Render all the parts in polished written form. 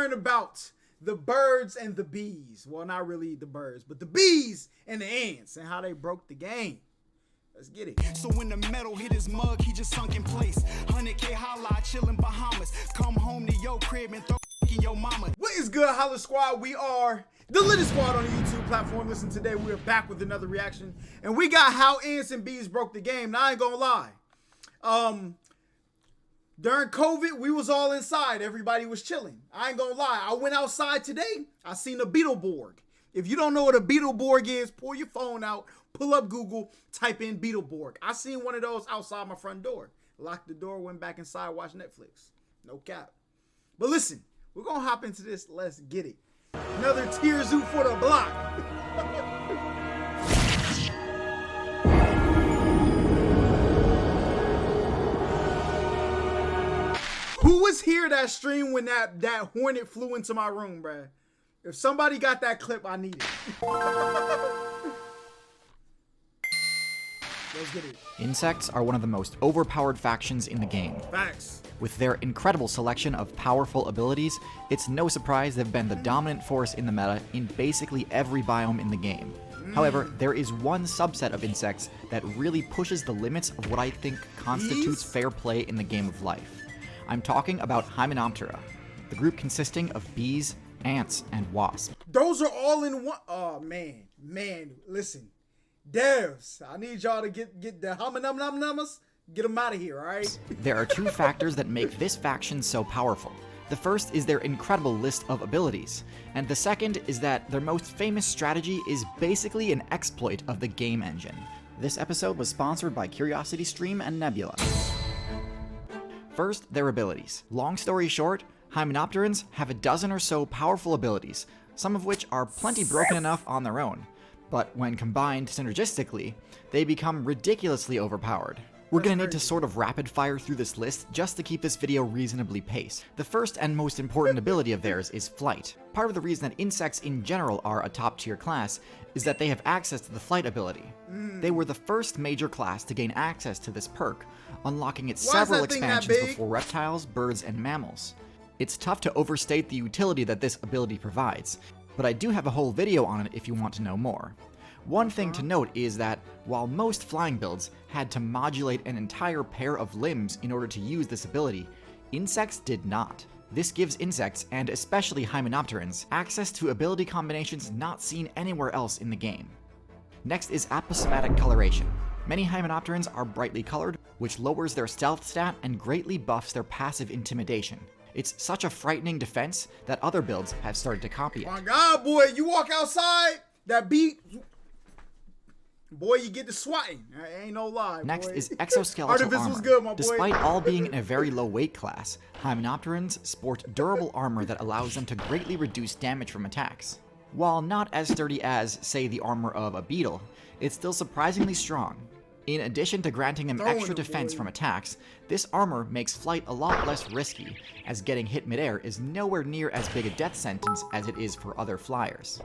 learn about the birds and the bees. Well, not really the birds, but the bees and the ants and how they broke the game. Let's get it. So when the metal hit his mug, he just sunk in place. 100K Holla, chillin' Bahamas. Come home to your crib and throw in your mama. What is good, HollaSquad? We are the littest squad on the YouTube platform. Listen, today we are back with another reaction, and we got how ants and bees broke the game. Now I ain't gonna lie. During COVID, we was all inside. Everybody was chilling. I ain't gonna lie. I went outside today. I seen a Beetleborg. If you don't know what a Beetleborg is, pull your phone out, pull up Google, type in Beetleborg. I seen one of those outside my front door. Locked the door, went back inside, watched Netflix. No cap. But listen, we're gonna hop into this. Let's get it. Another tier zoo for the block. Who was here that stream when that hornet flew into my room, bruh? If somebody got that clip, I need it. Let's get it. Insects are one of the most overpowered factions in the game. Facts. With their incredible selection of powerful abilities, it's no surprise they've been the dominant force in the meta in basically every biome in the game. However, there is one subset of insects that really pushes the limits of what I think constitutes fair play in the game of life. I'm talking about Hymenoptera, the group consisting of bees, ants, and wasps. Those are all in one. Oh, man, listen. Devs, I need y'all to get the Hymenopteras, get them out of here, all right? There are two factors that make this faction so powerful. The first is their incredible list of abilities, and the second is that their most famous strategy is basically an exploit of the game engine. This episode was sponsored by CuriosityStream and Nebula. First, their abilities. Long story short, Hymenopterans have a dozen or so powerful abilities, some of which are plenty broken enough on their own, but when combined synergistically, they become ridiculously overpowered. We're gonna need to sort of rapid fire through this list just to keep this video reasonably paced. The first and most important ability of theirs is flight. Part of the reason that insects in general are a top tier class is that they have access to the flight ability. They were the first major class to gain access to this perk, unlocking its several expansions before reptiles, birds, and mammals. It's tough to overstate the utility that this ability provides, but I do have a whole video on it if you want to know more. One thing to note is that, while most flying builds had to modulate an entire pair of limbs in order to use this ability, insects did not. This gives insects, and especially Hymenopterans, access to ability combinations not seen anywhere else in the game. Next is aposematic coloration. Many Hymenopterans are brightly colored, which lowers their stealth stat and greatly buffs their passive intimidation. It's such a frightening defense that other builds have started to copy it. My God, boy, you walk outside, that beat, boy, you get to swatting. Ain't no lie. Next boy. is exoskeletal Artifice armor. was good, my boy. Despite all being in a very low weight class, Hymenopterans sport durable armor that allows them to greatly reduce damage from attacks. While not as sturdy as, say, the armor of a beetle, it's still surprisingly strong. In addition to granting them extra defense from attacks, this armor makes flight a lot less risky, as getting hit midair is nowhere near as big a death sentence as it is for other flyers.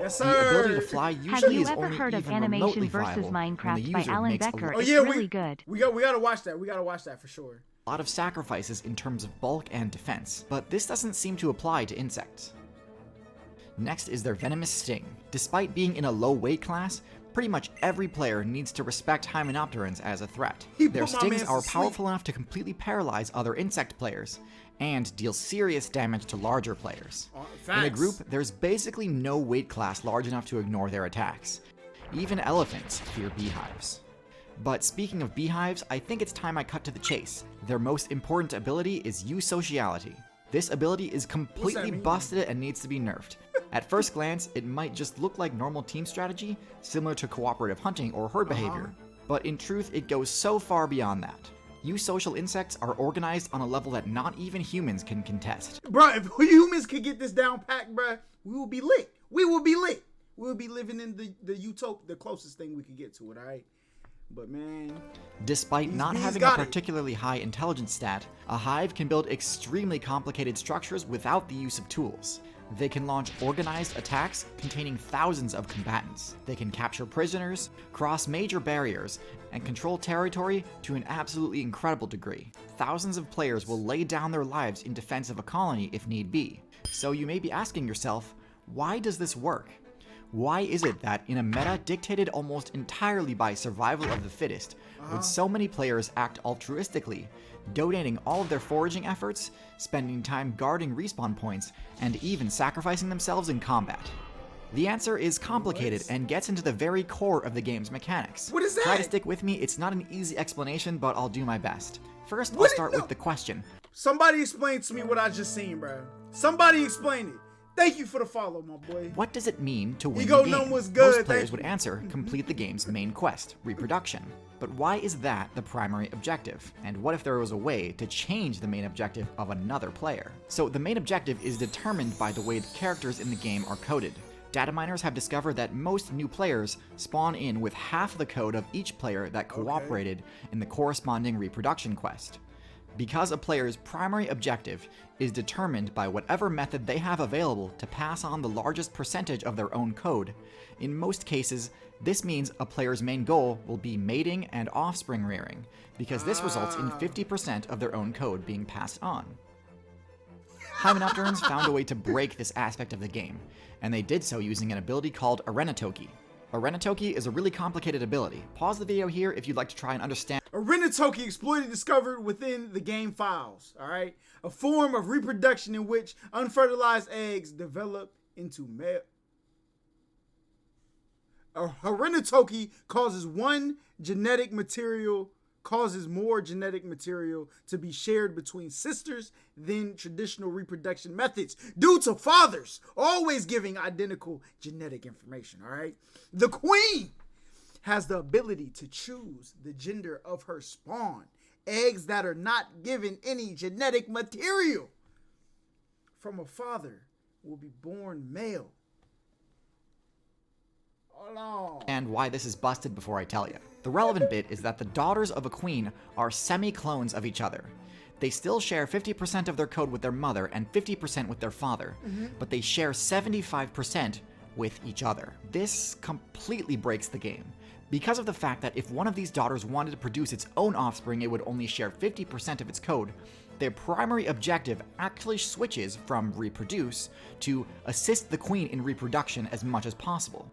Yes, sir. The ability to fly usually is only heard of even Animation remotely versus viable when the Minecraft by user Alan makes Becker? a It's really good. We gotta watch that. We gotta watch that for sure. lot of sacrifices in terms of bulk and defense, but this doesn't seem to apply to insects. Next is their venomous sting. Despite being in a low weight class, pretty much every player needs to respect Hymenopterans as a threat. Their stings are powerful enough to completely paralyze other insect players, and deal serious damage to larger players. In a group, there's basically no weight class large enough to ignore their attacks. Even elephants fear beehives. But speaking of beehives, I think it's time I cut to the chase. Their most important ability is Eusociality. This ability is completely busted and needs to be nerfed. At first glance, it might just look like normal team strategy, similar to cooperative hunting or herd behavior, but in truth it goes so far beyond that. Eusocial insects are organized on a level that not even humans can contest. Bruh, if humans could get this down packed, bruh, we will be lit. We will be lit. We will be living in the utopia, the closest thing we could get to it, alright? But man, despite not having a particularly high intelligence stat, a hive can build extremely complicated structures without the use of tools. They can launch organized attacks containing thousands of combatants. They can capture prisoners, cross major barriers, and control territory to an absolutely incredible degree. Thousands of players will lay down their lives in defense of a colony if need be. So you may be asking yourself, why does this work? Why is it that in a meta dictated almost entirely by survival of the fittest, would so many players act altruistically, donating all of their foraging efforts, spending time guarding respawn points, and even sacrificing themselves in combat? The answer is complicated and gets into the very core of the game's mechanics. What is that? Try to stick with me, it's not an easy explanation, but I'll do my best. First, I'll start with the question. Somebody explain to me what I just seen, bro. Somebody explain it. Thank you for the follow, my boy. What does it mean to win Ego the game? Numb was good, Most players thank would you. answer, complete the game's main quest, reproduction. But why is that the primary objective? And what if there was a way to change the main objective of another player? So the main objective is determined by the way the characters in the game are coded. Data miners have discovered that most new players spawn in with half the code of each player that cooperated in the corresponding reproduction quest. Because a player's primary objective is determined by whatever method they have available to pass on the largest percentage of their own code, in most cases, this means a player's main goal will be mating and offspring rearing, because this results in 50% of their own code being passed on. Hymenopterans found a way to break this aspect of the game, and they did so using an ability called Arenatoki. Arenatoki is a really complicated ability. Pause the video here if you'd like to try and understand. Arenatoki exploited discovered within the game files, all right? A form of reproduction in which unfertilized eggs develop into male. Arenatoki causes more genetic material to be shared between sisters than traditional reproduction methods due to fathers always giving identical genetic information, all right? The queen has the ability to choose the gender of her spawn. Eggs that are not given any genetic material from a father will be born male. Hold on. And why this is busted before I tell you. The relevant bit is that the daughters of a queen are semi-clones of each other. They still share 50% of their code with their mother and 50% with their father, but they share 75% with each other. This completely breaks the game, because of the fact that if one of these daughters wanted to produce its own offspring, it would only share 50% of its code. Their primary objective actually switches from reproduce to assist the queen in reproduction as much as possible.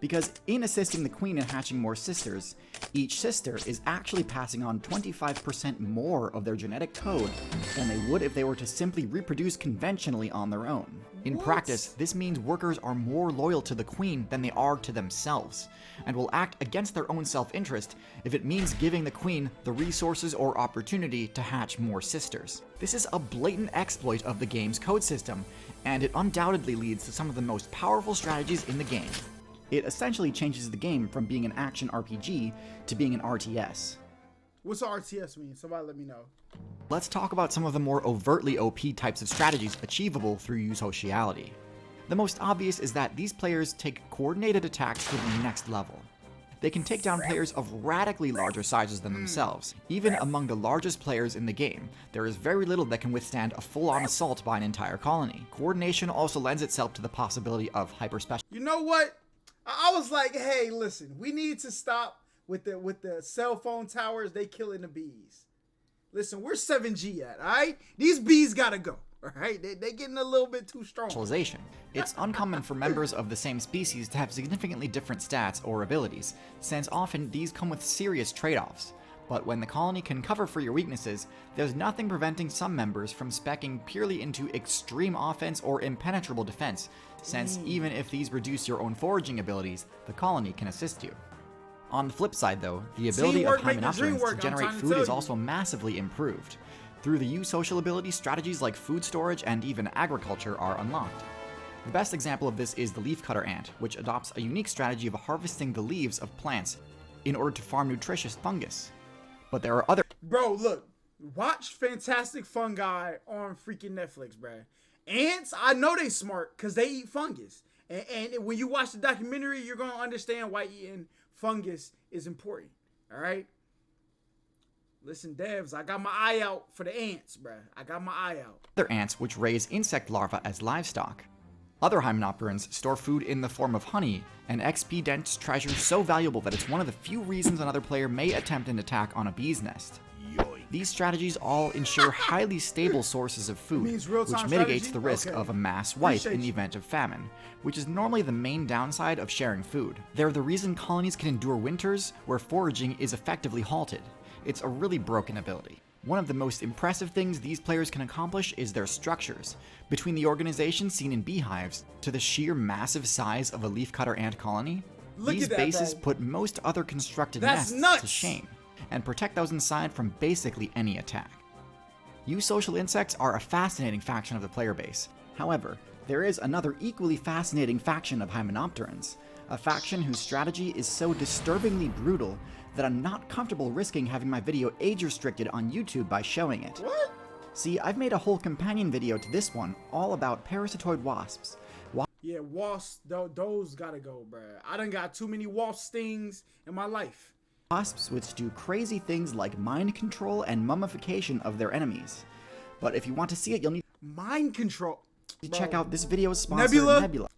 Because in assisting the queen in hatching more sisters, each sister is actually passing on 25% more of their genetic code than they would if they were to simply reproduce conventionally on their own. In practice, this means workers are more loyal to the queen than they are to themselves, and will act against their own self-interest if it means giving the queen the resources or opportunity to hatch more sisters. This is a blatant exploit of the game's code system, and it undoubtedly leads to some of the most powerful strategies in the game. It essentially changes the game from being an action RPG to being an RTS. What's RTS mean? Somebody let me know. Let's talk about some of the more overtly OP types of strategies achievable through eusociality. The most obvious is that these players take coordinated attacks to the next level. They can take down players of radically larger sizes than themselves. Even among the largest players in the game, there is very little that can withstand a full-on assault by an entire colony. Coordination also lends itself to the possibility of hyperspecial. You know what? I was like, hey, listen, we need to stop with the cell phone towers. They killing the bees. Listen, we're 7G at, all right? These bees gotta go, all right? They getting a little bit too strong. It's uncommon for members of the same species to have significantly different stats or abilities, since often these come with serious trade-offs. But when the colony can cover for your weaknesses, there's nothing preventing some members from speccing purely into extreme offense or impenetrable defense, since even if these reduce your own foraging abilities, the colony can assist you. On the flip side though, the ability of Hymenopterans to generate food is also massively improved. Through the eusocial ability, strategies like food storage and even agriculture are unlocked. The best example of this is the leafcutter ant, which adopts a unique strategy of harvesting the leaves of plants in order to farm nutritious fungus. But there are other— Bro, look, watch Fantastic Fungi on freaking Netflix, bro. Ants, I know they smart because they eat fungus. And when you watch the documentary, you're going to understand why eating fungus is important, all right? Listen, devs, I got my eye out for the ants, bro. I got my eye out. Other ants which raise insect larvae as livestock. Other Hymenopterans store food in the form of honey, an XP-dense treasure so valuable that it's one of the few reasons another player may attempt an attack on a bee's nest. Yoink. These strategies all ensure highly stable sources of food, means real-time which mitigates strategy? the risk Okay. of a mass wipe Appreciate in the you. event of famine, which is normally the main downside of sharing food. They're the reason colonies can endure winters where foraging is effectively halted. It's a really broken ability. One of the most impressive things these players can accomplish is their structures. Between the organization seen in beehives to the sheer massive size of a leafcutter ant colony, Look these at that, bases bro. put most other constructed That's nests nuts. to shame and protect those inside from basically any attack. You social insects are a fascinating faction of the player base. However, there is another equally fascinating faction of Hymenopterans, a faction whose strategy is so disturbingly brutal that I'm not comfortable risking having my video age restricted on YouTube by showing it. What? See, I've made a whole companion video to this one all about parasitoid wasps. Yeah, wasps, those gotta go, bruh. I done got too many wasp stings in my life. Wasps which do crazy things like mind control and mummification of their enemies. But if you want to see it, you'll need Mind control. to Bro. check out this video's sponsor,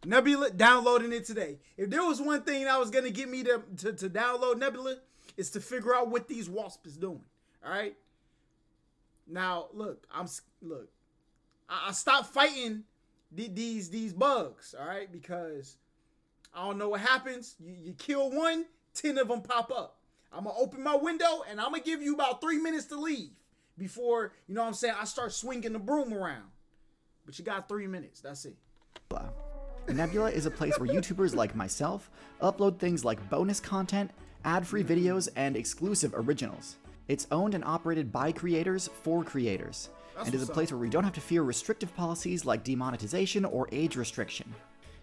Nebula, downloading it today. If there was one thing that was gonna get me to download Nebula, is to figure out what these wasps is doing. All right. Now look, I stopped fighting these bugs. All right, because I don't know what happens. You kill one, 10 of them pop up. I'm gonna open my window and I'm gonna give you about 3 minutes to leave before, you know what I'm saying, I start swinging the broom around. But you got 3 minutes. That's it. Nebula is a place where YouTubers like myself upload things like bonus content, ad-free videos, and exclusive originals. It's owned and operated by creators for creators, and is a place where we don't have to fear restrictive policies like demonetization or age restriction.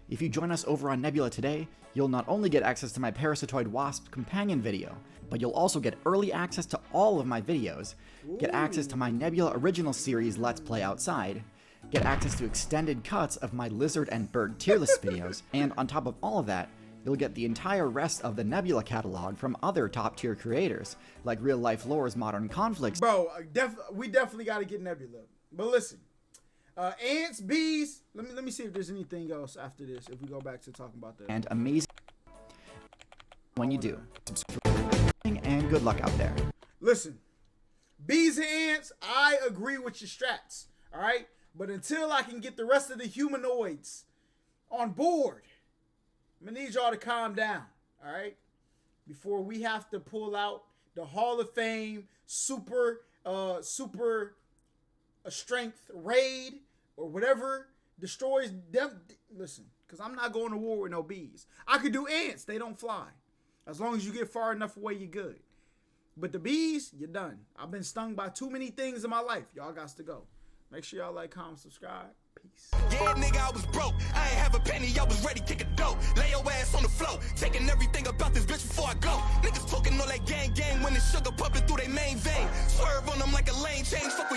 If you join us over on Nebula today, you'll not only get access to my Parasitoid Wasp companion video, but you'll also get early access to all of my videos, get access to my Nebula original series Let's Play Outside, get access to extended cuts of my lizard and bird tier list videos, and on top of all of that, you'll get the entire rest of the Nebula catalog from other top tier creators, like Real Life Lore's Modern Conflicts. Bro, we definitely got to get Nebula. But listen, ants, bees. Let me see if there's anything else after this. If we go back to talking about that. And amazing when you do. And good luck out there. Listen, bees and ants. I agree with your strats. All right, but until I can get the rest of the humanoids on board, I'm gonna need y'all to calm down. All right, before we have to pull out the Hall of Fame super strength raid or whatever destroys them. Listen, because I'm not going to war with no bees. I could do ants. They don't fly. As long as you get far enough away, you're good. But the bees, you're done. I've been stung by too many things in my life. Y'all got to go. Make sure y'all like, comment, subscribe. Peace. Yeah, nigga, I was broke. I ain't have a penny, I was ready to kick a dope. Lay your ass on the floor, taking everything about this bitch before I go. Niggas talking all that gang when the sugar pumping through their main vein. Swerve on them like a lane change, fuck with